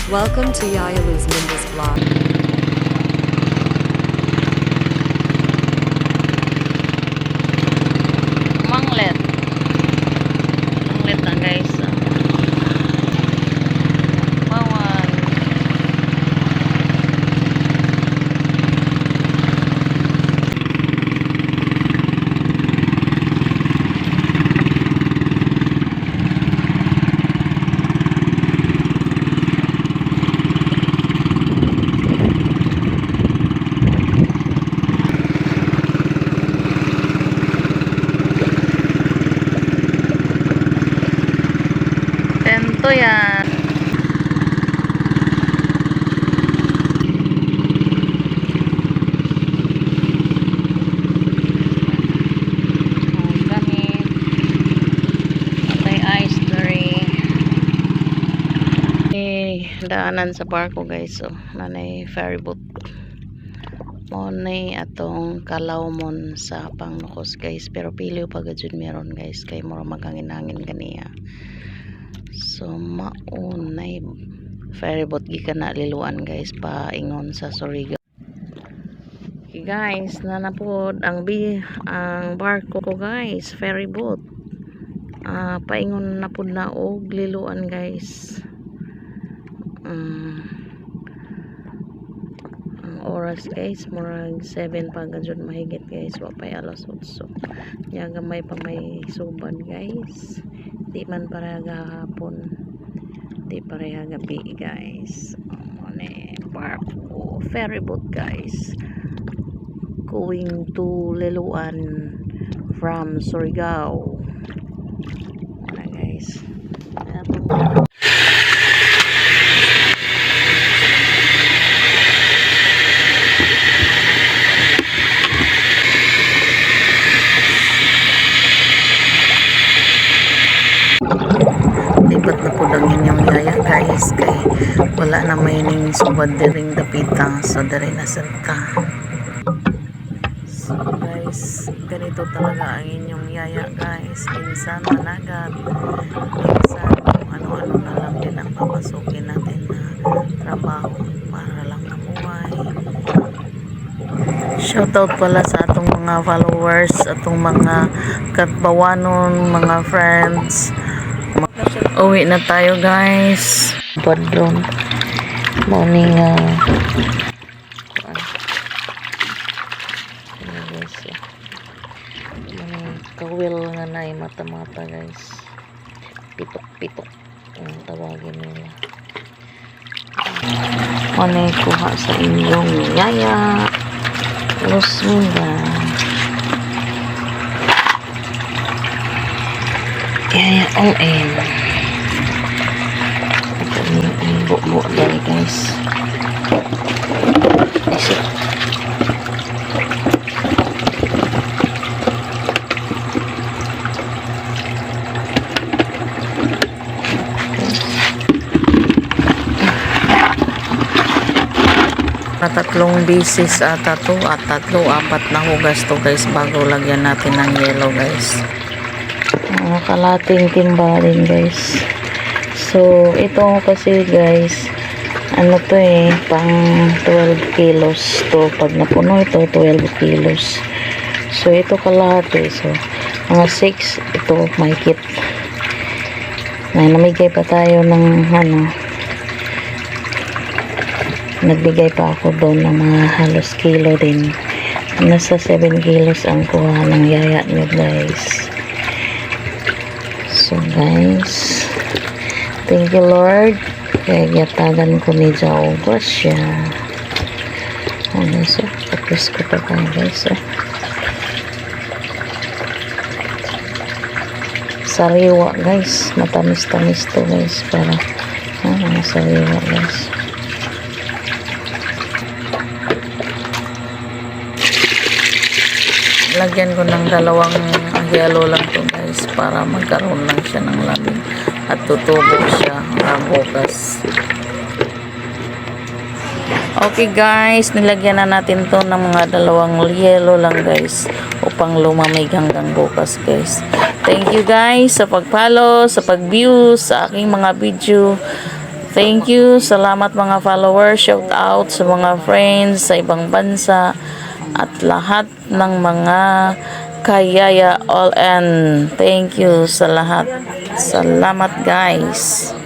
Welcome to Yaya Luz Minda's vlog. Manglet. Manglet na guys. Bawal. Tento yan. Gamit. Patay ice curry. Daanan sa barko guys. So, nanay ferry boat. Monay atong kalawmon sa pangnukos guys. Pero piliw pa gadjud meron guys. Kay mura magangin-angin ganiya. So maunay ferryboat gikan na liluan guys paingon sa Surigao. Okay guys, nanapod ang barko ko guys, ferryboat. Paingon na pud na og liluan guys. Ang oras guys murag 7 pa gadjud mahigit guys, wa pay alas 8. Nya gamay pa may suban guys. Di man para gahapon, di pareha gabi guys. Barko ferry boat guys going to Liloan from Surigao. Wala guys. Libat na po ang inyong yaya guys kay wala na may ning subad diring dapita, so dari na senta. So guys, ganito talaga ang inyong yaya guys, minsan managat, minsan kung ano-ano na lang din ang papasukin natin na trabaho para lang namuhay. Shoutout pala sa atong mga followers, atong mga katbawanon, mga friends. Uwi na tayo guys. Padron morning kawil nga na mata-mata guys. Pitok-pitok ang tawagin nila. Ano kuha sa inyong yaya Luz Minda. Yaya all in. Ito yung buo dari guys. Isip. Tatlong bisis tatlo, apat na hugas to guys bago lagyan natin ng yellow guys. Kalating timba din guys. So ito kasi guys ano to pang 12 kilos to, pag napuno ito 12 kilos. So ito kalahati, so mga 6 ito mahigit na namigay pa tayo ng nagbigay pa ako doon ng mga halos kilo din, nasa 7 kilos ang kuha ng yaya nyo guys. So guys, thank you Lord kaya yatagan ko ni Jao Grasya. Ano so tapos ko pa guys. Sariwa guys, matamis-tamis to guys, para mga sariwa guys. Lagyan ko ng dalawang yellow lang to guys para magkaroon lang siya ng labing at tutubo siya bukas. Okay guys, nilagyan na natin to ng mga dalawang yellow lang guys upang lumamig hanggang bukas guys. Thank you guys sa pag-follow, sa pag-view sa aking mga video. thank you. Salamat mga followers. Shout out sa mga friends sa ibang bansa at lahat ng mga kayaya all and thank you sa lahat. Salamat guys.